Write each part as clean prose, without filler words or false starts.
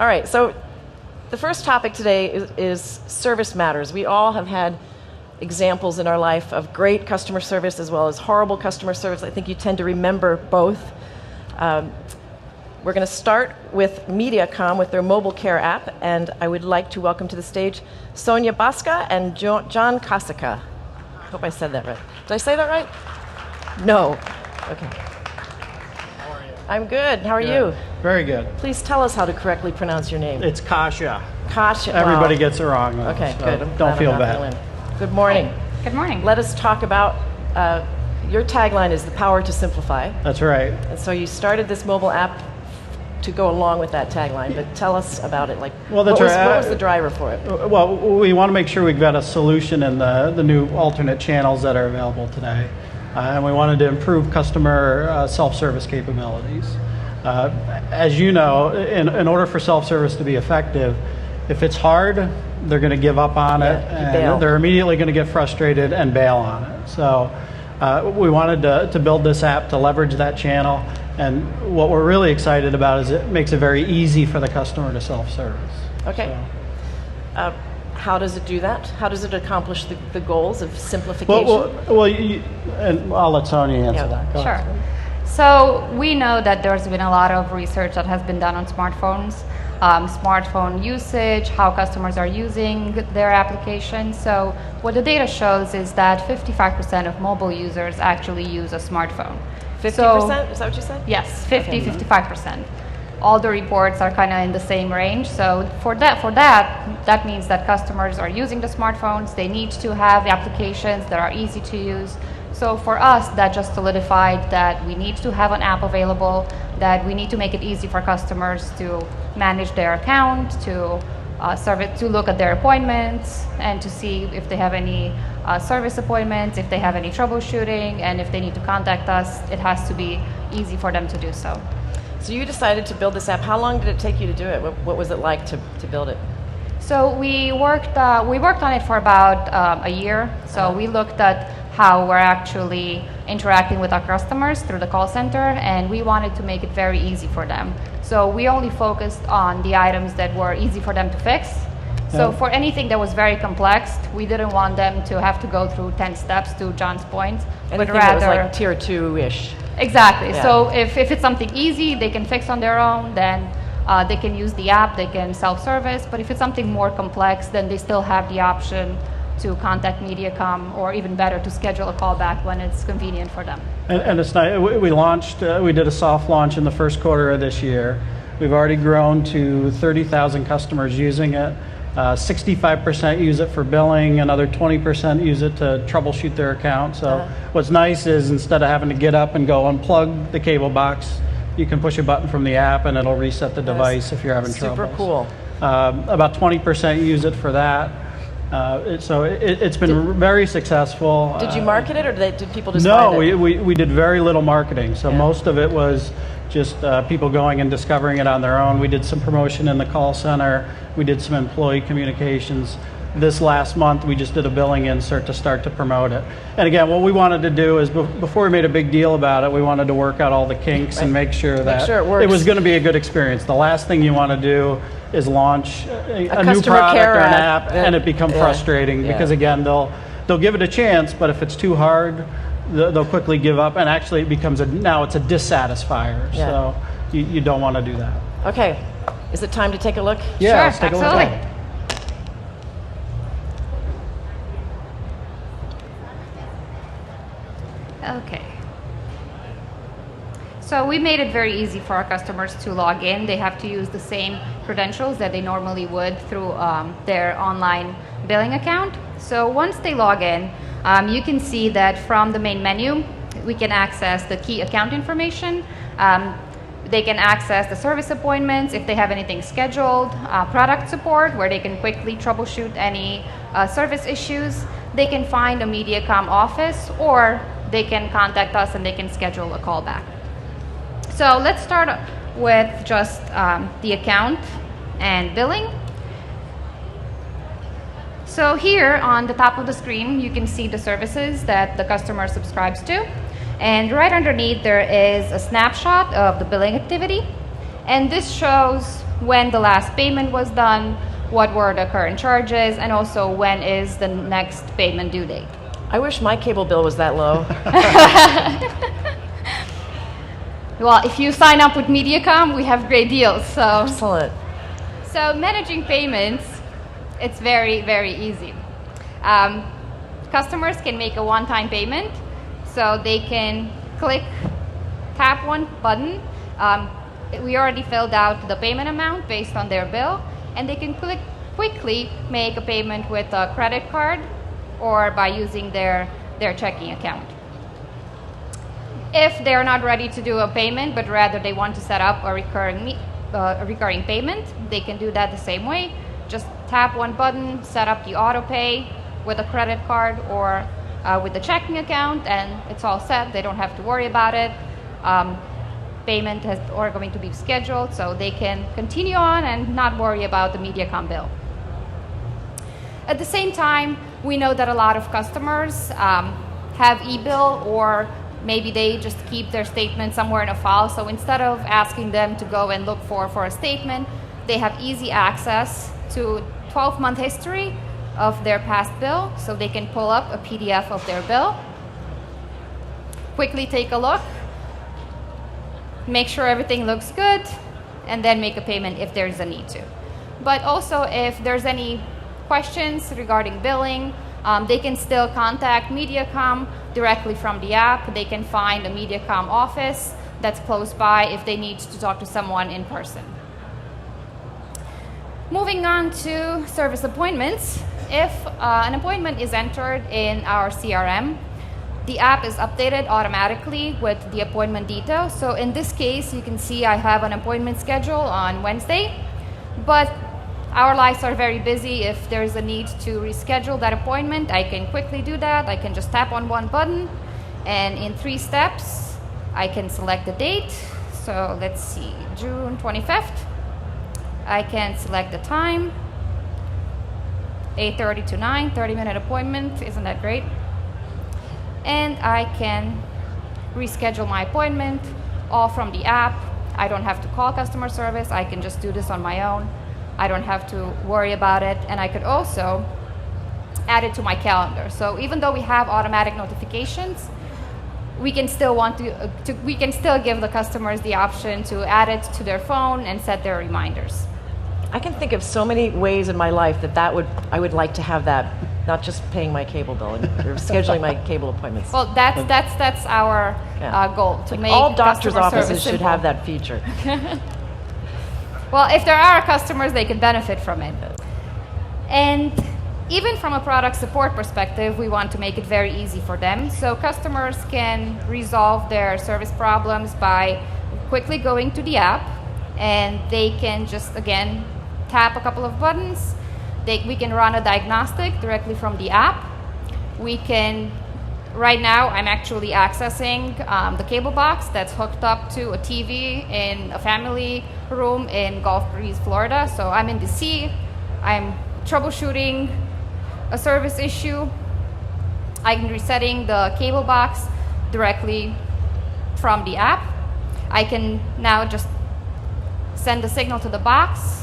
All right, so the first topic today is service matters. We all have had examples in our life of great customer service as well as horrible customer service. I think you tend to remember both. We're going to start with Mediacom with their MobileCARE app, and I would like to welcome to the stage Sonia Boska and Jon Cosica. I hope I said that right. Did I say that right? No. Okay. How are you? I'm good. How are you? Very good. Please tell us how to correctly pronounce your name. It's Kasia. Kasia. Everybody gets it wrong, though. Okay, so good. Don't feel bad. Good morning. Good morning. Let us talk about your tagline is the power to simplify. That's right. And so you started this mobile app to go along with that tagline, but tell us about it. Well, that's what right. Was the driver for it? Well, we want to make sure we've got a solution in the new alternate channels that are available today. And we wanted to improve customer self-service capabilities. As you know, in order for self-service to be effective, if it's hard, they're going to give up on it, and they're immediately going to get frustrated and bail on it. So we wanted to build this app to leverage that channel, and what we're really excited about is it makes it very easy for the customer to self-service. Okay. So. How does it do that? How does it accomplish the goals of simplification? And I'll let Sonia answer that. Sure. So we know that there's been a lot of research that has been done on smartphones, smartphone usage, how customers are using their applications. So what the data shows is that 55% of mobile users actually use a smartphone. 50%? Is that what you said? Yes, 55%. All the reports are kind of in the same range. So for that means that customers are using the smartphones. They need to have applications that are easy to use. So for us, that just solidified that we need to have an app available, that we need to make it easy for customers to manage their account, to look at their appointments, and to see if they have any service appointments, if they have any troubleshooting, and if they need to contact us, it has to be easy for them to do so. So you decided to build this app. How long did it take you to do it? What was it like to build it? So we worked on it for about a year. So we looked at how we're actually interacting with our customers through the call center, and we wanted to make it very easy for them. So we only focused on the items that were easy for them to fix. So for anything that was very complex, we didn't want them to have to go through 10 steps, to John's point, but rather that was like tier 2-ish. Exactly. Yeah. So if it's something easy, they can fix on their own, then they can use the app, they can self-service. But if it's something more complex, then they still have the option to contact Mediacom, or even better, to schedule a call back when it's convenient for them. And it's nice. We did a soft launch in the first quarter of this year. We've already grown to 30,000 customers using it. 65% use it for billing, another 20% use it to troubleshoot their account. So what's nice is instead of having to get up and go unplug the cable box, you can push a button from the app and it'll reset the device if you're having trouble. Super cool. About 20% use it for that. It's been very successful. Did you market it, or did people just No, find it? we did very little marketing. So most of it was just people going and discovering it on their own. We did some promotion in the call center. We did some employee communications. This last month, we just did a billing insert to start to promote it. And again, what we wanted to do is, before we made a big deal about it, we wanted to work out all the kinks and make sure that it was going to be a good experience. The last thing you want to do is launch a new product or an app and it become frustrating because, again, they'll give it a chance, but if it's too hard, they'll quickly give up, and actually it becomes now it's a dissatisfier. So you don't want to do that. Okay, is it time to take a look? Yeah, sure, let's take absolutely. a look. Okay. So we made it very easy for our customers to log in. They have to use the same credentials that they normally would through their online billing account. So once they log in, you can see that from the main menu, we can access the key account information. They can access the service appointments if they have anything scheduled, product support where they can quickly troubleshoot any service issues. They can find a Mediacom office, or they can contact us and they can schedule a call back. So let's start with just the account and billing. So here on the top of the screen, you can see the services that the customer subscribes to. And right underneath, there is a snapshot of the billing activity. And this shows when the last payment was done, what were the current charges, and also when is the next payment due date. I wish my cable bill was that low. Well, if you sign up with Mediacom, we have great deals. So, Excellent. so managing payments, it's very, very easy. Customers can make a one-time payment, so they can tap one button. We already filled out the payment amount based on their bill, and they can quickly make a payment with a credit card or by using their checking account. If they're not ready to do a payment, but rather they want to set up a recurring payment, they can do that the same way. Just tap one button, set up the auto pay with a credit card or with the checking account, and it's all set. They don't have to worry about it. Payment are going to be scheduled, so they can continue on and not worry about the Mediacom bill. At the same time, we know that a lot of customers have e-bill, or maybe they just keep their statement somewhere in a file. So instead of asking them to go and look for a statement, they have easy access to 12-month history of their past bill, so they can pull up a PDF of their bill, quickly take a look, make sure everything looks good, and then make a payment if there's a need to. But also, if there's any questions regarding billing, they can still contact Mediacom directly from the app. They can find a Mediacom office that's close by if they need to talk to someone in person. Moving on to service appointments. If an appointment is entered in our CRM, the app is updated automatically with the appointment details. So in this case, you can see I have an appointment schedule on Wednesday, but our lives are very busy. If there's a need to reschedule that appointment, I can quickly do that. I can just tap on one button, and in 3 steps, I can select the date. So let's see, June 25th. I can select the time, 8:30 to 9, 30-minute appointment. Isn't that great? And I can reschedule my appointment all from the app. I don't have to call customer service. I can just do this on my own. I don't have to worry about it. And I could also add it to my calendar. So even though we have automatic notifications, we can still we can still give the customers the option to add it to their phone and set their reminders. I can think of so many ways in my life I would like to have that, not just paying my cable bill or scheduling my cable appointments. Well, that's our goal, to make all doctors' customer offices service should simple. have that feature. Well, if there are customers, they can benefit from it. And even from a product support perspective, we want to make it very easy for them. So customers can resolve their service problems by quickly going to the app, and they can just, again, tap a couple of buttons. We can run a diagnostic directly from the app. We can, right now, I'm actually accessing the cable box that's hooked up to a TV in a family room in Gulf Breeze, Florida. So I'm in DC. I'm troubleshooting a service issue. I'm resetting the cable box directly from the app. I can now just send the signal to the box.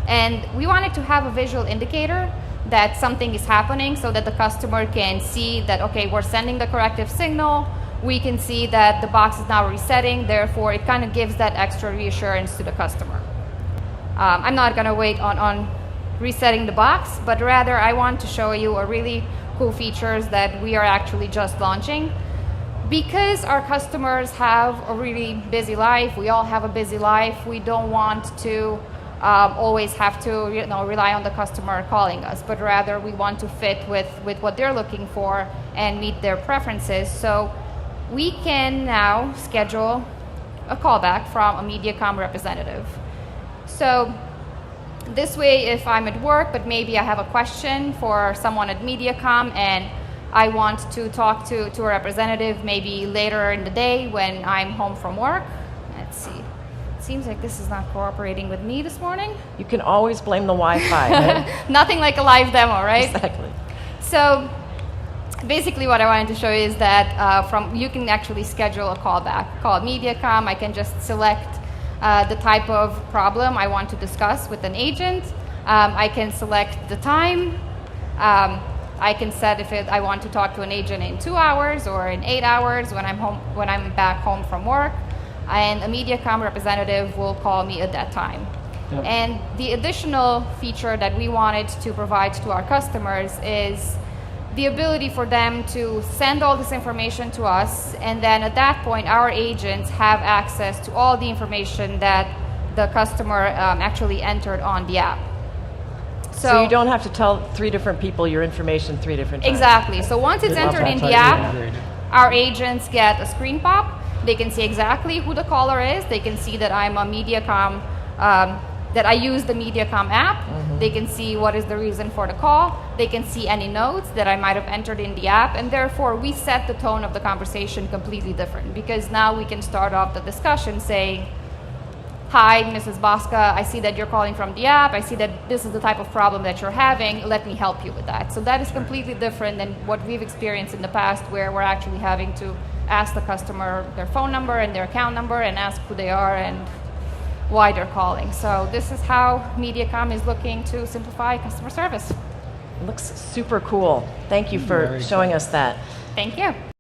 And we wanted to have a visual indicator that something is happening so that the customer can see that, okay, we're sending the corrective signal. We can see that the box is now resetting. Therefore, it kind of gives that extra reassurance to the customer. I'm not going to wait on resetting the box, but rather I want to show you a really cool features that we are actually just launching. Because our customers have a really busy life, we all have a busy life, we don't want to always have to rely on the customer calling us, but rather we want to fit with what they're looking for and meet their preferences. So we can now schedule a callback from a Mediacom representative. So this way, if I'm at work, but maybe I have a question for someone at Mediacom and I want to talk to a representative maybe later in the day when I'm home from work. Let's see. Seems like this is not cooperating with me this morning. You can always blame the Wi-Fi. Right? Nothing like a live demo, right? Exactly. So basically what I wanted to show you is that you can actually schedule a callback. Call Mediacom. I can just select the type of problem I want to discuss with an agent. I can select the time. I can set if I want to talk to an agent in 2 hours or in 8 hours when I'm back home from work, and a Mediacom representative will call me at that time. Yep. And the additional feature that we wanted to provide to our customers is the ability for them to send all this information to us, and then at that point our agents have access to all the information that the customer actually entered on the app. So you don't have to tell 3 different people your information 3 different times. Exactly. So once it's entered in the app, our agents get a screen pop. They can see exactly who the caller is. They can see that I'm a Mediacom, that I use the Mediacom app. Mm-hmm. They can see what is the reason for the call. They can see any notes that I might have entered in the app, and therefore we set the tone of the conversation completely different, because now we can start off the discussion saying, "Hi, Mrs. Boska, I see that you're calling from the app. I see that this is the type of problem that you're having. Let me help you with that." So that is completely different than what we've experienced in the past, where we're actually having to ask the customer their phone number and their account number and ask who they are and why they're calling. So this is how Mediacom is looking to simplify customer service. It looks super cool. Thank you for showing us that. Thank you.